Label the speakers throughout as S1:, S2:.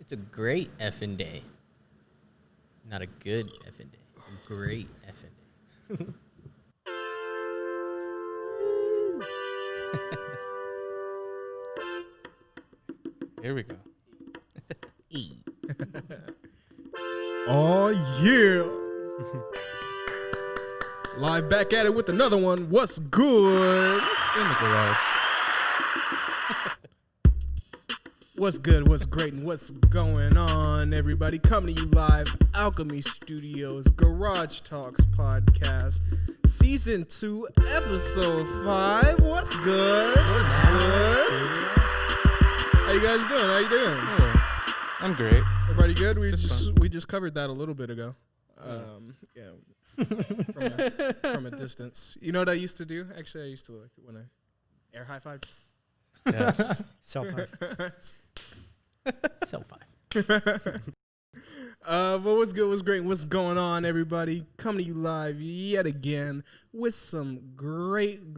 S1: It's a great effing day. Not a good effing day. It's a great effing day.
S2: Here we go.
S3: Oh, yeah. Live back at it with another one. What's good?
S2: In the garage.
S3: What's good, what's great, and what's going on, everybody? Coming to you live, Alchemy Studios, Garage Talks Podcast, Season 2, Episode 5. What's good? What's good? How you guys doing? How you doing?
S2: Oh, I'm great.
S3: Everybody good? We
S2: Just
S3: just covered that a little bit ago. From a distance. You know what I used to do? Actually, I used to like when I air high fives.
S2: Yes.
S4: Self five.
S1: Self five.
S3: But what's good, what's great, what's going on, everybody? Coming to you live yet again with some great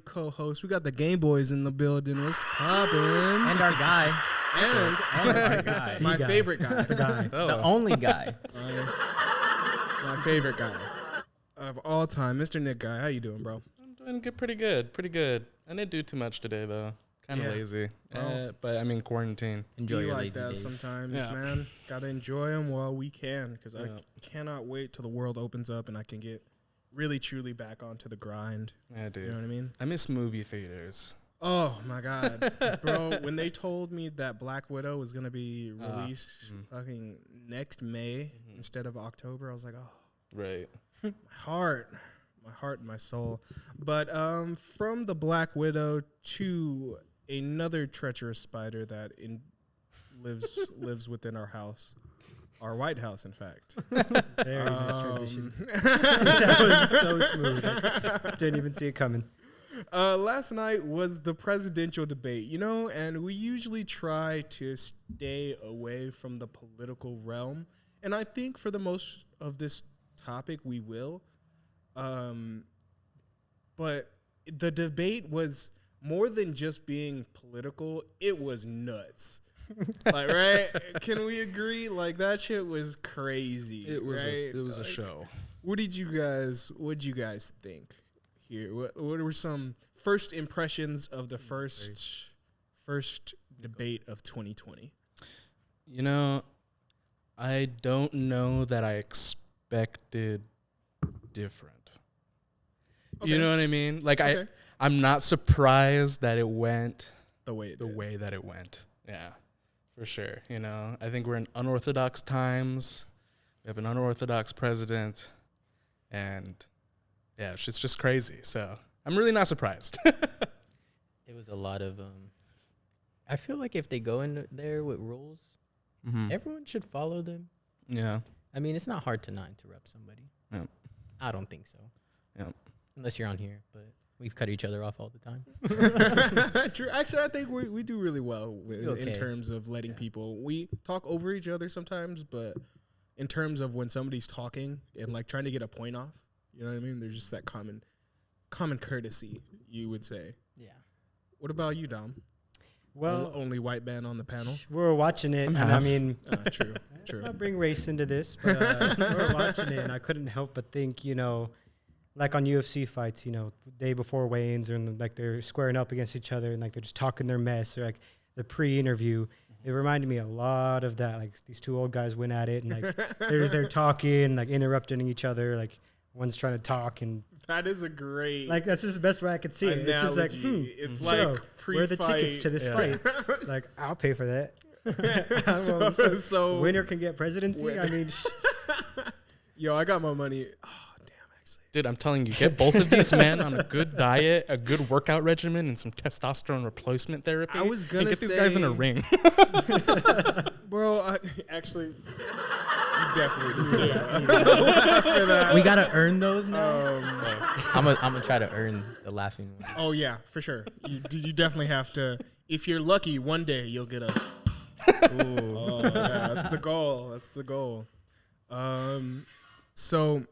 S3: co-hosts. We got the Game Boys in the building. What's poppin'?
S1: And our guy.
S3: And
S1: our guy.
S3: my favorite guy.
S4: The guy.
S2: Oh.
S1: The only guy.
S3: My favorite guy of all time, Mr. Nick Guy. How you doing, bro?
S2: I'm doing good, pretty good. I didn't do too much today, though. Kind of lazy. But I'm in quarantine.
S1: Enjoy
S3: Be
S1: your
S3: like
S1: lazy
S3: that
S1: days.
S3: sometimes,
S2: Yeah.
S3: man. Gotta enjoy them while we can, because
S2: Yeah.
S3: I cannot wait till the world opens up and I can get really, truly back onto the grind.
S2: Yeah,
S3: You
S2: dude.
S3: know what I mean?
S2: I miss movie theaters.
S3: Oh, my God. Bro, when they told me that Black Widow was going to be released fucking next May instead of October, I was like, oh,
S2: Right.
S3: my heart and my soul. But from the Black Widow to another treacherous spider that lives within our house, our White House, in fact.
S4: Very nice transition. That was so smooth. I didn't even see it coming.
S3: Last night was the presidential debate, and we usually try to stay away from the political realm. And I think for the most of this topic, we will. But the debate was more than just being political. It was nuts. Like, right? Can we agree? Like, that shit was crazy.
S2: It was
S3: right?
S2: a show.
S3: What did you guys think here? What were some first impressions of the first debate of 2020?
S2: I don't know that I expected different.
S3: Okay.
S2: You know what I mean? Like
S3: Okay.
S2: I'm not surprised that it went
S3: The way
S2: that it went. Yeah, for sure. I think we're in unorthodox times. We have an unorthodox president, and yeah, it's just crazy. So I'm really not surprised.
S1: It was a lot of. I feel like if they go in there with rules, everyone should follow them.
S2: Yeah.
S1: I mean, it's not hard to not interrupt somebody.
S2: Yeah.
S1: I don't think so.
S2: Yeah.
S1: Unless you're on here, but we cut each other off all the time.
S3: True. Actually, I think we do really well in
S1: Okay.
S3: terms of letting people. We talk over each other sometimes, but in terms of when somebody's talking and like trying to get a point off, you know what I mean? There's just that common courtesy, you would say.
S1: Yeah.
S3: What about you, Dom?
S4: Well,
S3: Only white man on the panel.
S4: we were watching it, and I
S2: half.
S4: mean,
S3: True.
S4: I'll bring race into this, but we were watching it, and I couldn't help but think, like on UFC fights, day before weigh-ins, and like they're squaring up against each other, and like they're just talking their mess, or like the pre-interview. It reminded me a lot of that. Like these two old guys went at it, and like they're talking, like interrupting each other. Like one's trying to talk, and
S3: That is a great
S4: like that's just the best way I could see it. It's just like,
S3: It's
S4: so
S3: like
S4: where are the tickets to this fight? Like I'll pay for that.
S3: so
S4: Winner can get presidency.
S3: Win-
S4: I mean,
S3: Yo, I got my money. Oh, damn, actually.
S2: Dude, I'm telling you, get both of these men on a good diet, a good workout regimen, and some testosterone replacement therapy.
S3: I was gonna
S2: and get these guys in a
S3: say-
S2: ring.
S3: Bro, actually, you definitely deserve that.
S1: We gotta earn those now.
S3: Um,
S1: I'm gonna try to earn the laughing one.
S3: Oh, yeah, for sure. You definitely have to. If you're lucky, one day you'll get a. Ooh. Oh, yeah, that's the goal. That's the goal. So,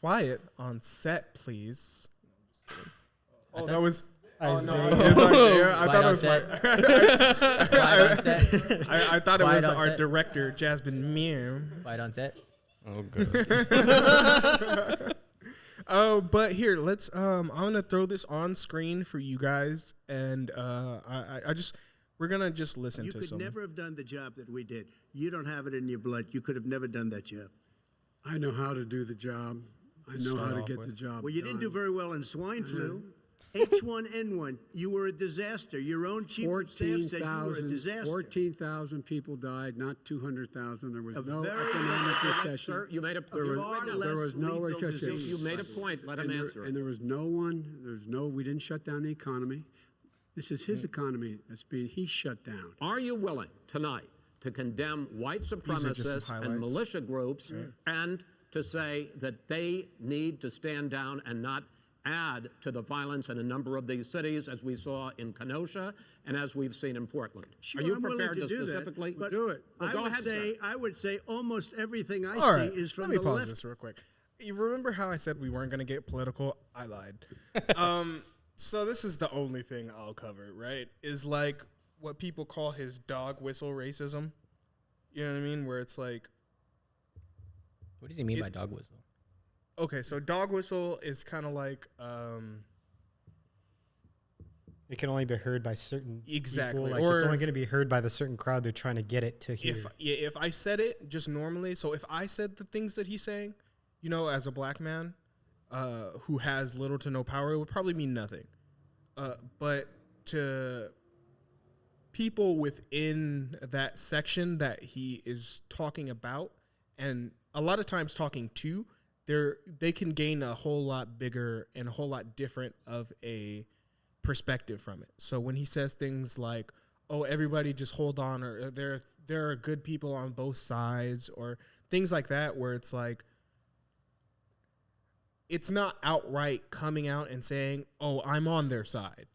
S3: quiet on set, please. Oh, that was It's Isaiah. I thought it was I thought it was our director, Jasmine Mew.
S1: Quiet on set.
S2: Oh, good.
S3: But here, let's. I'm gonna throw this on screen for you guys, and we're gonna just listen to some.
S5: You could never have done the job that we did. You don't have it in your blood. You could have never done that job.
S6: I know how to do the job. I know how to get the job.
S5: Well, you didn't do very well in swine flu. H1N1, you were a disaster. Your own chief of staff said you were a disaster.
S6: 14,000 people died, not 200,000. There was no economic recession.
S7: Sir, you made a
S6: there was no recession.
S7: You made a point. Let him answer.
S6: And there was no we didn't shut down the economy. This is his economy he shut down.
S7: Are you willing tonight to condemn white supremacists and militia groups and to say that they need to stand down and not add to the violence in a number of these cities, as we saw in Kenosha and as we've seen in Portland?
S5: Sure,
S7: are you
S5: I'm
S7: prepared to
S5: do
S7: specifically
S5: that,
S7: do it?
S5: Well,
S7: go ahead, sir.
S5: I would say almost everything I see is from
S3: the left. Let me pause
S5: this
S3: real quick. You remember how I said we weren't going to get political? I lied. So this is the only thing I'll cover, right? Is like what people call his dog whistle racism. You know what I mean? Where it's like...
S1: What does he mean by dog whistle?
S3: Okay, so dog whistle is kind of like...
S4: it can only be heard by certain
S3: exactly,
S4: people. Like it's only going to be heard by the certain crowd they're trying to get it to hear.
S3: If I said it just normally, so if I said the things that he's saying, you know, as a black man who has little to no power, it would probably mean nothing. But to people within that section that he is talking about, and a lot of times talking to, they can gain a whole lot bigger and a whole lot different of a perspective from it. So when he says things like, oh, everybody just hold on, or there are good people on both sides, or things like that, where it's like, it's not outright coming out and saying, oh, I'm on their side.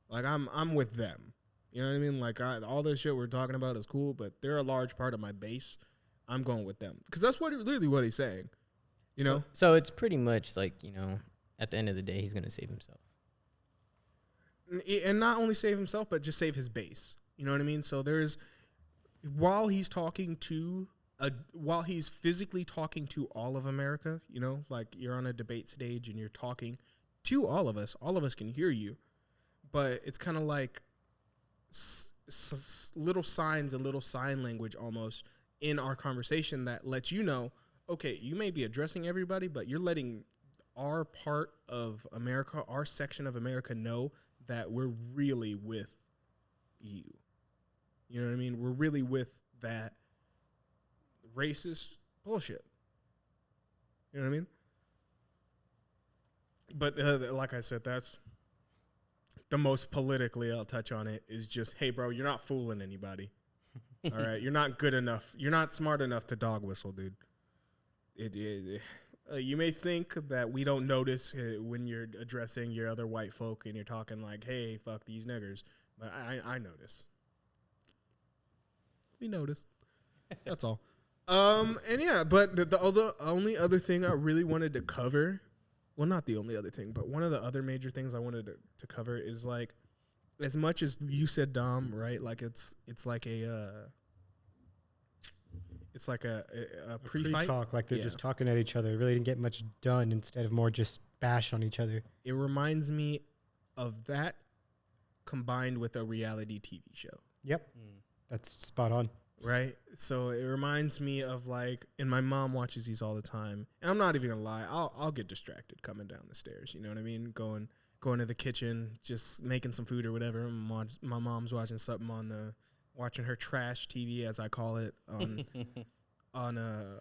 S3: Like, I'm with them. You know what I mean? Like, all this shit we're talking about is cool, but they're a large part of my base. I'm going with them. Because that's literally what he's saying. You know?
S1: So it's pretty much like, you know, at the end of the day, he's going to save himself.
S3: And not only save himself, but just save his base. You know what I mean? So while he's physically talking to all of America, you know, like you're on a debate stage and you're talking to all of us can hear you, but it's kind of like little signs and little sign language almost in our conversation that lets you know, okay, you may be addressing everybody, but you're letting our part of America, our section of America know that we're really with you. You know what I mean? We're really with that racist bullshit. You know what I mean? But like I said, that's the most politically I'll touch on it is just, hey, bro, you're not fooling anybody. All right? You're not good enough. You're not smart enough to dog whistle, dude. You may think that we don't notice when you're addressing your other white folk and you're talking like, hey, fuck these niggers. But I notice. We notice. That's all. And yeah, but the only other thing I really wanted to cover, well, not the only other thing, but one of the other major things I wanted to cover is like, as much as you said, Dom, right? Like it's like a pre-fight
S4: talk, like they're just talking at each other. It really didn't get much done instead of more just bash on each other.
S3: It reminds me of that combined with a reality TV show.
S4: Yep. That's spot on.
S3: Right? So it reminds me of like, and my mom watches these all the time. And I'm not even gonna lie, I'll get distracted coming down the stairs. You know what I mean? Going to the kitchen, just making some food or whatever. My mom's watching something watching her trash TV, as I call it, on the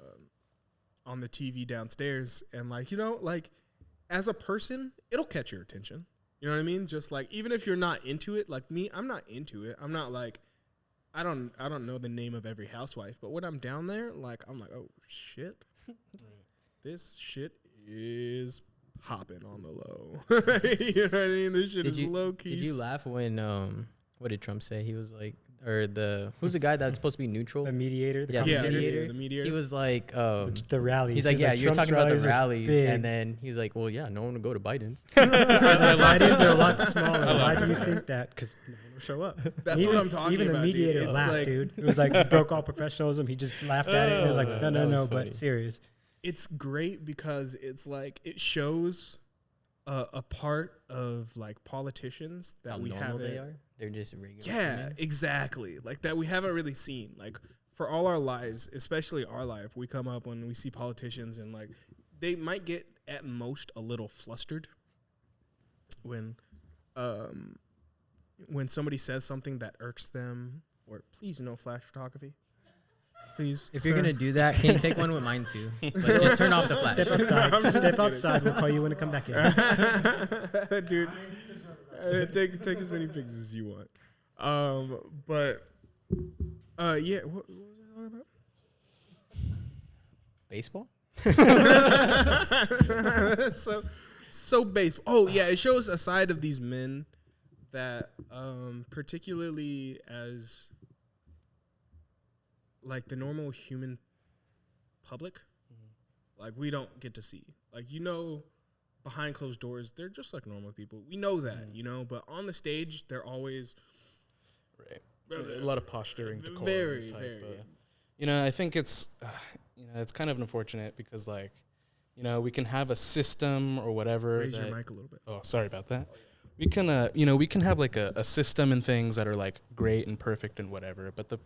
S3: TV downstairs. And like, you know, like as a person, it'll catch your attention. You know what I mean? Just like, even if you're not into it, like me, I'm not into it. I'm not like, I don't know the name of every housewife, but when I'm down there, like, I'm like, oh shit, this shit is popping on the low. You know what I mean? This shit is low key.
S1: Did you laugh when what did Trump say? He was like, or who's the guy that's supposed to be neutral?
S4: The mediator.
S1: The mediator. He was like,
S4: the rallies.
S1: He's like, yeah, you're
S4: Trump's
S1: talking about the
S4: rallies,
S1: rallies, and then he's like, well, yeah, no one will go to Biden's.
S4: Biden's are a lot smaller. Why do you think that? Because no one will show up.
S3: That's what I'm talking
S4: even
S3: about.
S4: Even the mediator laughed, dude. It was like he broke all professionalism. He just laughed at it. And it was like, no, but serious.
S3: It's great because it's like it shows a part of like politicians that we haven't.
S1: They are. They're just regular.
S3: Yeah,
S1: humans.
S3: exactly. Like that we haven't really seen. Like for all our lives, especially our life, we come up when we see politicians and like they might get at most a little flustered when somebody says something that irks them. Or please no flash photography. Please.
S1: If you're gonna do that, can you take one with mine too? But just turn off the flash.
S4: Step outside. Step outside. We'll call you when to come back in.
S3: Dude, take as many pictures as you want. Yeah. What was it all about?
S1: Baseball.
S3: so baseball. Oh yeah, it shows a side of these men that, particularly as like the normal human public, like we don't get to see. Like, behind closed doors, they're just like normal people. We know that, but on the stage, they're always
S2: a lot of posturing, decorum
S3: very,
S2: type,
S3: very.
S2: I think it's, it's kind of unfortunate because like, we can have a system or whatever.
S3: Raise your mic a little bit.
S2: Oh, sorry about that. We can, we can have like a system and things that are like great and perfect and whatever. But the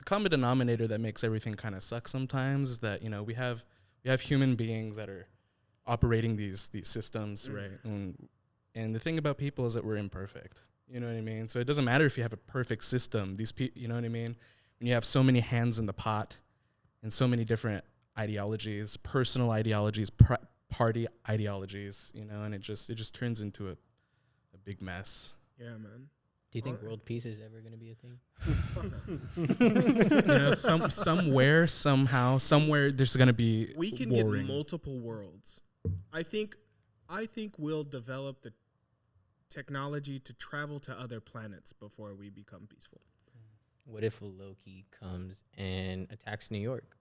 S2: common denominator that makes everything kind of suck sometimes is that, we have human beings that are operating these systems, right? And the thing about people is that we're imperfect. You know what I mean? So it doesn't matter if you have a perfect system. These people, you know what I mean? When you have so many hands in the pot and so many different ideologies, personal ideologies, party ideologies, and it just turns into a big mess.
S3: Yeah, man.
S1: Do you think world peace is ever going to be a thing?
S2: Somewhere, somehow, somewhere, there's going to be
S3: we can
S2: warring.
S3: Get multiple worlds. I think we'll develop the technology to travel to other planets before we become peaceful.
S1: What if Loki comes and attacks New York?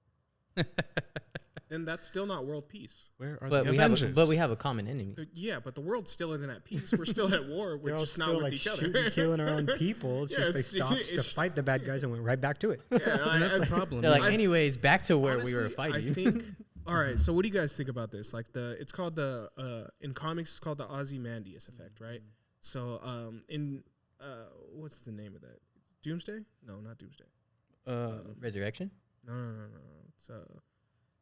S3: Then that's still not world peace.
S2: Where are
S1: but
S2: the
S1: we
S2: Avengers?
S1: we have a common enemy.
S3: But the world still isn't at peace. We're still at war. We're just not with
S4: like
S3: each other.
S4: Shooting, killing our own people. It's just they stopped to fight the bad guys and went right back to it.
S3: Yeah,
S2: and that's the problem.
S1: They're like, anyways, back to where
S3: honestly,
S1: we were fighting.
S3: I think. All right. So what do you guys think about this? Like it's called in comics, it's called the Ozymandias effect, right? So what's the name of that? Doomsday? No, not Doomsday.
S1: Resurrection?
S3: No.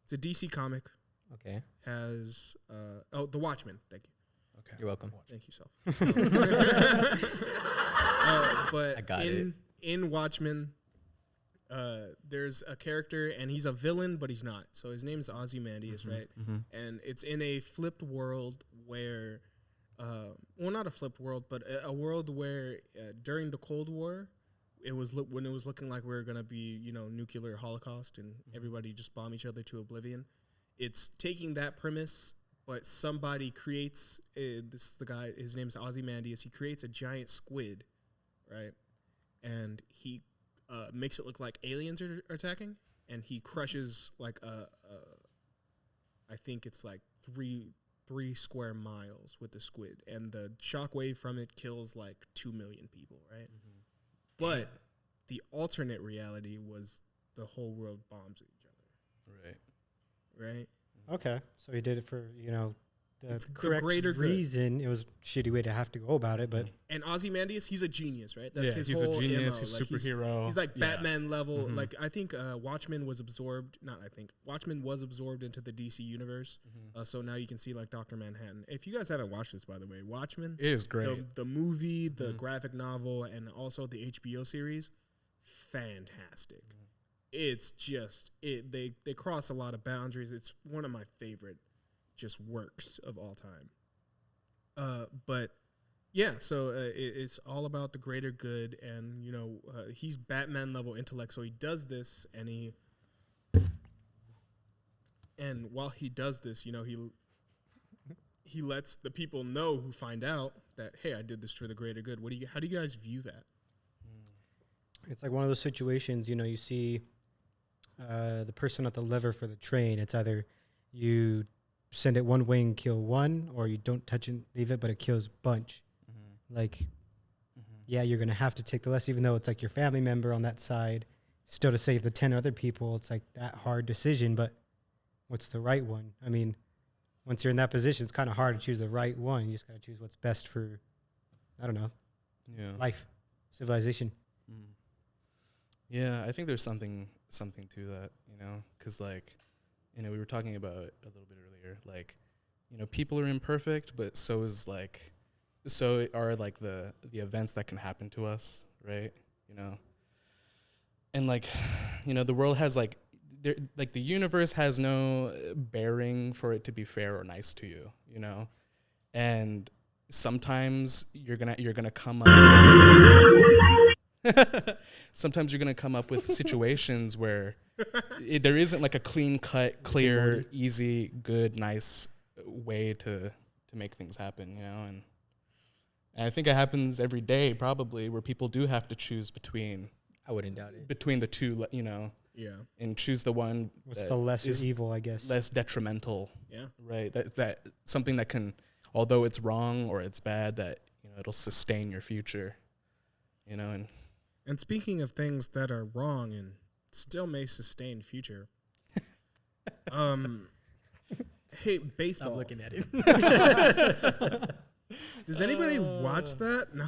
S3: It's a DC comic.
S1: Okay.
S3: Has The Watchmen. Thank you.
S1: Okay. You're welcome.
S3: Thank you, self. But
S1: I got
S3: in Watchmen, there's a character and he's a villain, but he's not. So his name is Ozymandias, right? Mm-hmm. And it's in a flipped world where, not a flipped world, but a world where during the Cold War, when it was looking like we were gonna be, nuclear holocaust and everybody just bomb each other to oblivion. It's taking that premise, but somebody creates this is the guy. His name's Ozymandias. He creates a giant squid, right? And he makes it look like aliens are attacking, and he crushes like I think it's like three square miles with the squid, and the shockwave from it kills like 2 million people, right? Mm-hmm. But the alternate reality was the whole world bombs each other. Right?
S4: Okay. So he did it for, the
S3: it's
S4: correct
S3: the greater
S4: reason. It was a shitty way to have to go about it, but...
S3: And Ozymandias, he's a genius, right? That's his
S2: he's
S3: whole
S2: a genius,
S3: MO.
S2: he's
S3: like
S2: superhero.
S3: He's like Batman level.
S2: Mm-hmm.
S3: Like, I think Watchmen was absorbed into the DC universe. Mm-hmm. So now you can see, like, Dr. Manhattan. If you guys haven't watched this, by the way, Watchmen...
S2: It is great.
S3: The movie, the graphic novel, and also the HBO series, fantastic. Mm-hmm. It's just they cross a lot of boundaries. It's one of my favorite just works of all time. But yeah, so it's all about the greater good, and he's Batman level intellect, so he does this, and while he does this, he lets the people know who find out that, hey, I did this for the greater good. How do you guys view that?
S4: It's like one of those situations, you know, you see the person at the lever for the train. It's either you send it one way and kill one, or you don't touch and leave it, but it kills a bunch. Like, yeah, you're going to have to take the less, even though it's like your family member on that side, still to save the 10 other people. It's like that hard decision, but what's the right one? I mean, once you're in that position, it's kind of hard to choose the right one. You just got to choose what's best for, I don't know, life, civilization.
S2: Yeah, I think there's something to that, you know, because, like, you know, we were talking about it a little bit earlier. Like, you know, people are imperfect, but so are like the events that can happen to us, right? You know, and like, you know, the world has like the universe has no bearing for it to be fair or nice to you, you know, and sometimes you're gonna come up with sometimes you're gonna come up with situations where there isn't like a clean cut, clear, easy, good, nice way to make things happen, you know, and I think it happens every day probably, where people do have to choose between.
S1: I wouldn't doubt it.
S2: Between the two, you know.
S3: Yeah.
S2: And choose the one.
S4: What's the lesser evil, I guess.
S2: Less detrimental.
S3: Yeah.
S2: Right. That something that can, although it's wrong or it's bad, that, you know, it'll sustain your future. You know,
S3: and speaking of things that are wrong and still may sustain future. Hey, baseball.
S1: Stop looking at it.
S3: Does anybody watch that? No.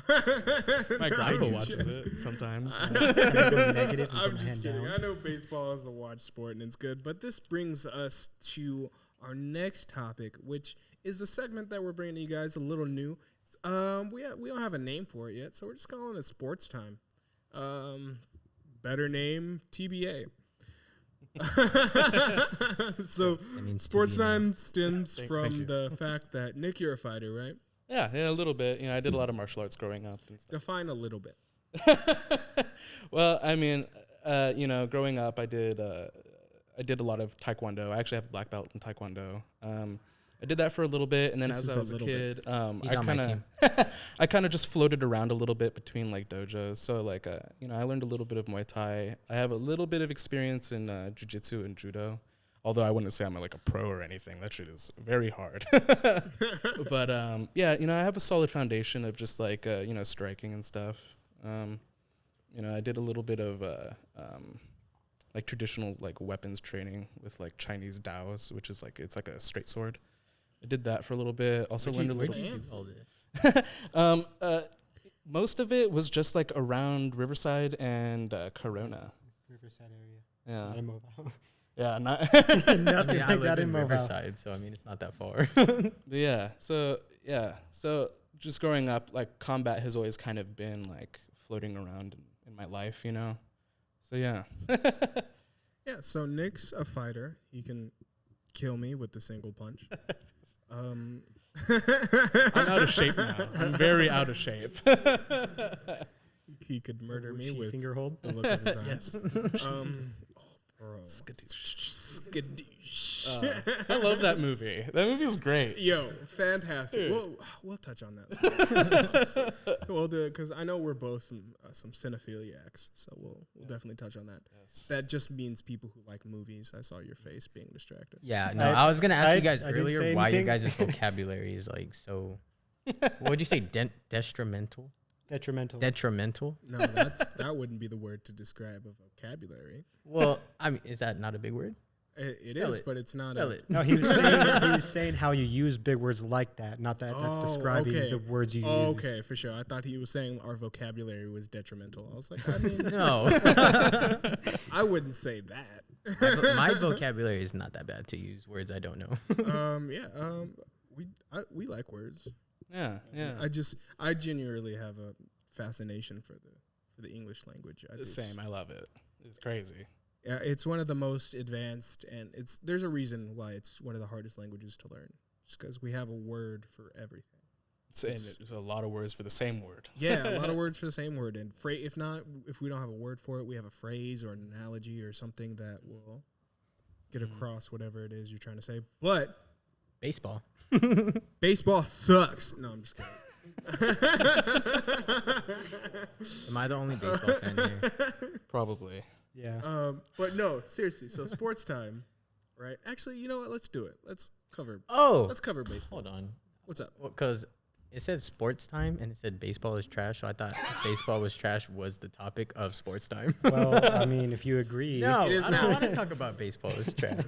S2: My grandpa watches it sometimes.
S3: I'm just kidding. I know baseball is a watch sport and it's good, but this brings us to our next topic, which is a segment that we're bringing to you guys a little new. We don't have a name for it yet, so we're just calling it Sports Time. Better name, TBA. So Sports Time stems from the fact that, Nick, you're a fighter, right?
S2: Yeah, a little bit. You know, I did a lot of martial arts growing up and stuff.
S3: Define a little bit.
S2: Well, I mean, you know, growing up, I did a lot of taekwondo. I actually have a black belt in taekwondo. I did that for a little bit, and then as I was a kid, I kind of just floated around a little bit between like dojos. So like, you know, I learned a little bit of Muay Thai. I have a little bit of experience in jiu-jitsu and judo. Although I wouldn't say I'm like a pro or anything. That shit is very hard. But yeah, you know, I have a solid foundation of just like, you know, striking and stuff. You know, I did a little bit of like traditional like weapons training with like Chinese Daos, which is like, it's like a straight sword. I did that for a little bit. Also learned a little bit. Most of it was just like around Riverside and Corona.
S4: Riverside area.
S2: Yeah.
S4: Not in Mobile.
S2: Yeah, not
S4: Nothing
S1: I mean, I
S4: like
S1: live
S4: that
S1: in
S4: in Mobile.
S1: Riverside, so I mean, it's not that far.
S2: But yeah, so just growing up, like combat has always kind of been like floating around in my life, you know. So yeah.
S3: Yeah. So Nick's a fighter. He can kill me with the single punch.
S2: I'm out of shape now. I'm very out of shape.
S3: He could murder me with
S4: finger hold.
S3: the look of his eyes.
S2: Yes.
S3: Bro.
S2: I love that movie. That movie is great.
S3: Yo, fantastic. We'll touch on that. We'll do it because I know we're both some cinephiliacs, so we'll definitely touch on that.
S2: Yes.
S3: That just means people who like movies. I saw your face being distracted.
S1: Yeah, no, I was gonna ask you guys
S4: I didn't
S1: earlier
S4: say
S1: why your
S4: anything.
S1: guys' vocabulary is like so. What would you say? Detrimental. Detrimental.
S3: No, that wouldn't be the word to describe a vocabulary.
S1: Well, I mean, is that not a big word?
S3: It is, but it's not.
S4: No, he was saying how you use big words like that, not that that's describing the words you use.
S3: Okay, for sure. I thought he was saying our vocabulary was detrimental. I was like, I mean,
S1: No.
S3: I wouldn't say that.
S1: My vocabulary is not that bad to use words I don't know.
S3: We like words.
S2: Yeah.
S3: I genuinely have a fascination for the English language.
S2: The same. I love it. It's crazy.
S3: Yeah, it's one of the most advanced, and there's a reason why it's one of the hardest languages to learn. Just because we have a word for everything.
S2: There's a lot of words for the same word.
S3: Yeah, a lot of words for the same word, and if we don't have a word for it, we have a phrase or an analogy or something that will get across whatever it is you're trying to say. But
S1: Baseball.
S3: baseball sucks. No, I'm just kidding.
S1: Am I the only baseball fan here?
S2: Probably.
S4: Yeah.
S3: But no, seriously. So sports time, right? Actually, you know what? Let's do it. Let's cover baseball.
S1: Hold on.
S3: What's up?
S1: Because it said sports time and it said baseball is trash. So I thought baseball was trash was the topic of sports time.
S4: Well, I mean, if you agree.
S1: No,
S3: It is
S1: I
S3: now.
S1: don't want to talk about baseball is trash.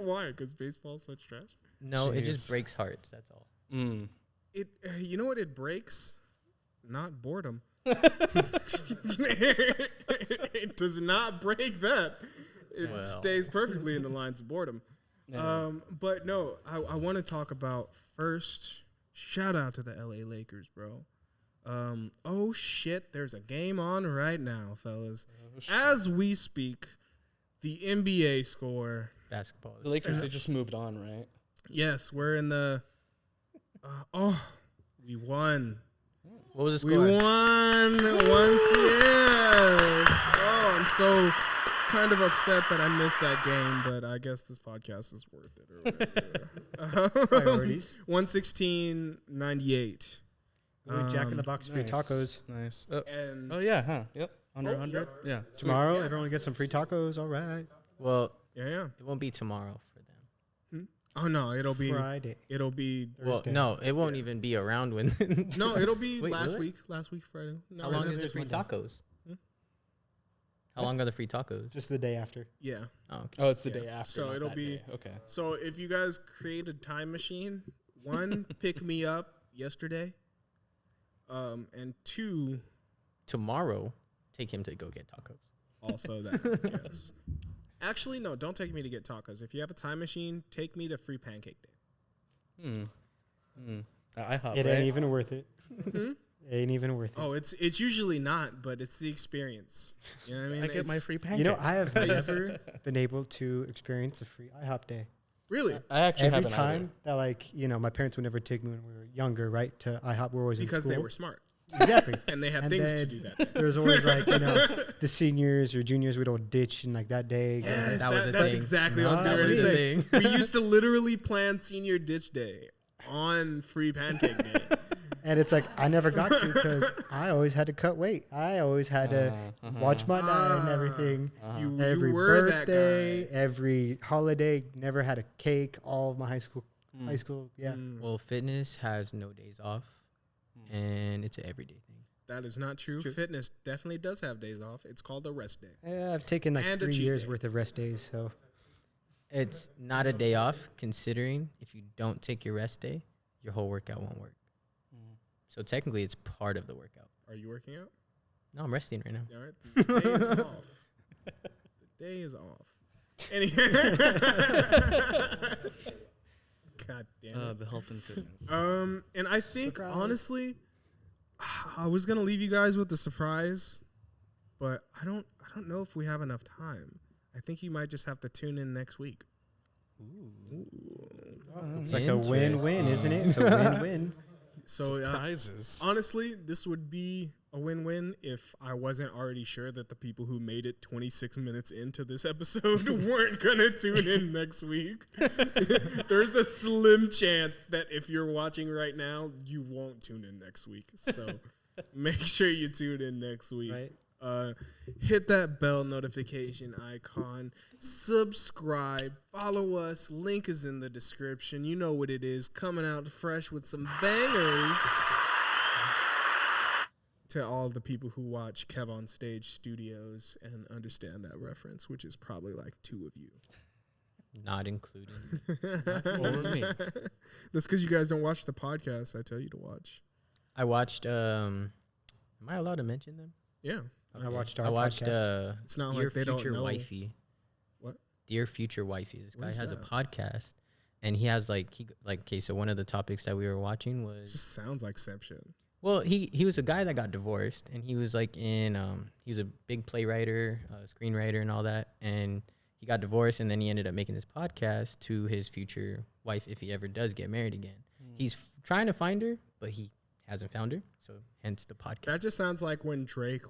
S3: Why? Because baseball's such trash.
S1: No, it just breaks hearts. That's all.
S3: It. You know what? It breaks. Not boredom. It does not break that. It
S1: Well.
S3: stays perfectly in the lines of boredom. But no, I want to talk about first. Shout out to the LA Lakers, bro. Oh shit, there's a game on right now, fellas. As we speak, the NBA score.
S1: Basketball.
S2: The Lakers, they just moved on, right?
S3: Yes, we're in the. We won.
S1: What was the
S3: We
S1: score?
S3: won once, yes. Oh, I'm so kind of upset that I missed that game, but I guess this podcast is worth it. Or whatever.
S4: Priorities.
S3: 116.98.
S4: Ooh, Jack in the Box for your tacos.
S2: Nice.
S3: And
S2: Oh, yeah, huh? Yep. Under 100?
S3: yep.
S2: Yeah.
S4: Tomorrow, everyone gets some free tacos. All right.
S1: Well,
S3: yeah.
S1: it won't be tomorrow for them.
S3: Oh no, it'll be
S4: Friday.
S3: It'll be
S1: Well,
S4: Thursday.
S1: no, it won't even be around when.
S3: no, it'll be
S1: Wait,
S3: last
S1: will it?
S3: week. Last week Friday. No,
S1: How long
S3: it's
S1: is the
S3: this
S1: free
S3: week.
S1: tacos? How long are the free tacos?
S4: Just the day after.
S3: Yeah.
S1: Oh, okay.
S2: Oh, it's the day after.
S3: So
S2: not
S3: it'll
S2: that
S3: be-
S2: day. Okay.
S3: So if you guys create a time machine, one, pick me up yesterday, and two,
S1: Tomorrow, take him to go get tacos.
S3: also that. Yes. Actually, no, don't take me to get tacos. If you have a time machine, take me to Free Pancake Day.
S2: IHOP,
S4: It
S2: right?
S4: ain't even worth it. It ain't even worth it.
S3: Oh, it's usually not, but it's the experience. You know what I mean?
S2: I get my
S3: It's-
S2: free pancake.
S4: You know, I have never been able to experience a free IHOP day.
S3: Really
S2: I actually
S4: Every
S2: haven't
S4: time that, like, you know, my parents would never take me when we were younger, right, to IHOP. We're always
S3: because
S4: in
S3: they
S4: school.
S3: were smart
S4: Exactly.
S3: and they had
S4: And
S3: things to
S4: then
S3: do that day.
S4: There was always, like, you know, the seniors or juniors would all ditch and, like, that day.
S3: Yes,
S1: that was a
S3: that's
S1: thing.
S3: exactly what I was
S4: That
S3: getting ready
S4: was
S3: to
S4: a
S3: say. We used to literally plan Senior Ditch Day on Free Pancake Day.
S4: And it's like, I never got to because I always had to cut weight. I always had to watch my diet and everything.
S3: You
S4: Every
S3: were
S4: birthday,
S3: that guy.
S4: every holiday, never had a cake. All of my high school, yeah.
S1: Well, fitness has no days off, and it's an everyday thing.
S3: That is not true. Fitness definitely does have days off. It's called a rest day.
S4: Yeah, I've taken like
S3: And a
S4: 3
S3: cheat
S4: years
S3: day.
S4: worth of rest days, so
S1: It's not a day off, considering if you don't take your rest day, your whole workout won't work. So technically, it's part of the workout.
S3: Are you working out?
S1: No, I'm resting right now.
S3: All right. The day is off. The day is off. God damn it.
S2: The health and fitness.
S3: And I think
S4: Surprise.
S3: honestly, I was gonna leave you guys with the surprise, but I don't know if we have enough time. I think you might just have to tune in next week.
S4: it's like a win-win, isn't it? It's a win-win.
S3: So
S2: Surprises.
S3: honestly, this would be a win-win if I wasn't already sure that the people who made it 26 minutes into this episode weren't gonna tune in next week. There's a slim chance that if you're watching right now, you won't tune in next week. So make sure you tune in next week.
S4: Right.
S3: Hit that bell notification icon, subscribe, follow us. Link is in the description. You know what it is. Coming out fresh with some bangers. To all the people who watch Kev on Stage Studios and understand that reference, which is probably like 2 of you.
S1: Not including.
S2: Over me.
S3: That's because you guys don't watch the podcast I tell you to watch.
S1: I watched. Am I allowed to mention them?
S3: Yeah.
S4: I watched our
S1: I watched
S4: podcast.
S3: It's not
S1: Dear
S3: like they don't
S1: Future
S3: know.
S1: Wifey.
S3: What?
S1: Dear Future Wifey. This
S3: What
S1: guy
S3: is
S1: has
S3: that?
S1: a podcast, and he has okay. So one of the topics that we were watching
S3: It
S1: was
S3: just sounds like Seption.
S1: well, he was a guy that got divorced, and he was like he was a big playwright, screenwriter, and all that, and he got divorced, and then he ended up making this podcast to his future wife if he ever does get married again. He's trying to find her, but he hasn't found her, so hence the podcast.
S3: That just sounds like when Drake.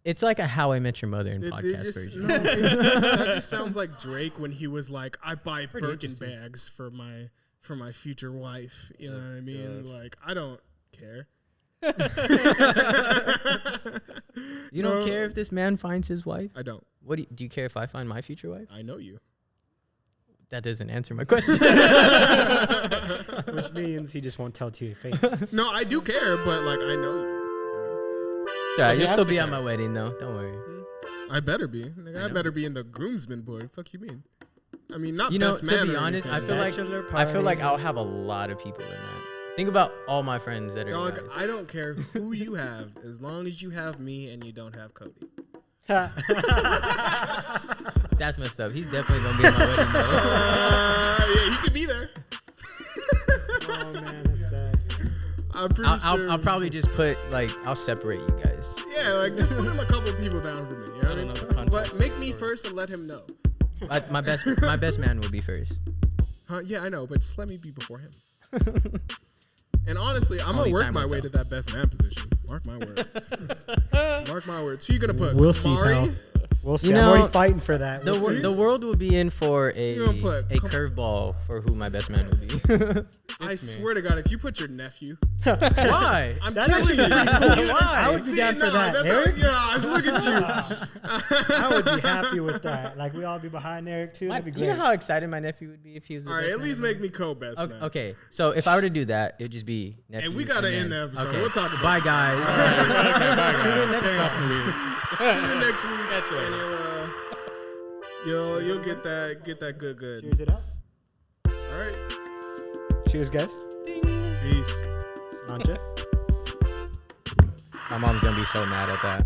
S1: It's like a How I Met Your Mother in
S3: It
S1: podcast
S3: just,
S1: version.
S3: that just sounds like Drake when he was like, "I buy
S4: Pretty
S3: Birkin
S4: interesting.
S3: bags for for my future wife. You know what I mean?
S2: God.
S3: Like, I don't care.
S1: You don't care if this man finds his wife?
S3: I don't.
S1: What do you care if I find my future wife?
S3: I know you.
S1: That doesn't answer my question.
S4: Which means he just won't tell to your face.
S3: No, I do care, but like I know you.
S1: Sorry,
S3: he
S1: you'll
S3: has
S1: still
S3: to
S1: be at
S3: care.
S1: my wedding though. Don't worry.
S3: I better be. Nigga, I better be in the groomsman board. Fuck you mean? I mean, not
S1: You know,
S3: best
S1: to
S3: man
S1: be
S3: or
S1: honest, I
S3: anything.
S1: feel like I'll have a lot of people in that. Think about all my friends that are
S3: Dog,
S1: guys.
S3: I don't care who you have, as long as you have me and you don't have Cody.
S1: That's messed up. He's definitely gonna be at my wedding though.
S3: Yeah, he could be there.
S4: Oh man, that's sad.
S3: I'm pretty sure.
S1: I'll probably just put I'll separate you guys.
S3: Yeah, like just put him a couple people down for me. You know what I mean? But make me first and let him know.
S1: My best man will be first.
S3: Huh? Yeah, I know, but just let me be before him. And honestly, I'm
S1: Only
S3: gonna work
S1: time
S3: my
S1: will
S3: way
S1: tell.
S3: to that best man position. Mark my words. Mark my words. Who you gonna put?
S4: We'll see,
S3: Kamari?
S4: pal. We'll see.
S1: You
S4: I'm
S1: know,
S4: already fighting for that.
S1: The
S4: We'll see.
S1: the world will be in for a
S3: You gonna put
S1: curveball for who my best man will be.
S3: I swear to God, if you put your nephew,
S1: Why?
S3: I'm
S4: That
S3: killing you.
S4: I would be
S3: See,
S4: down for
S3: no,
S4: that.
S3: that's
S4: Eric?
S3: how, look at you.
S4: I would be happy with that. Like we all be behind Eric too. That'd be
S1: You
S4: great.
S1: know how excited my nephew would be if he was the
S3: All right,
S1: best
S3: at
S1: man
S3: least
S1: ever?
S3: make me co-best man.
S1: Okay, so if I were to do that, it'd just be nephew.
S3: Hey, we gotta
S1: and
S3: end
S1: then-
S3: the episode.
S1: Okay.
S3: We'll talk about
S1: Bye,
S3: this.
S1: guys.
S3: Tune in next week. And you'll get that good.
S4: Cheers it up.
S3: All right.
S4: Cheers, guys.
S3: Peace.
S4: Sláinte.
S1: My mom's gonna be so mad at that.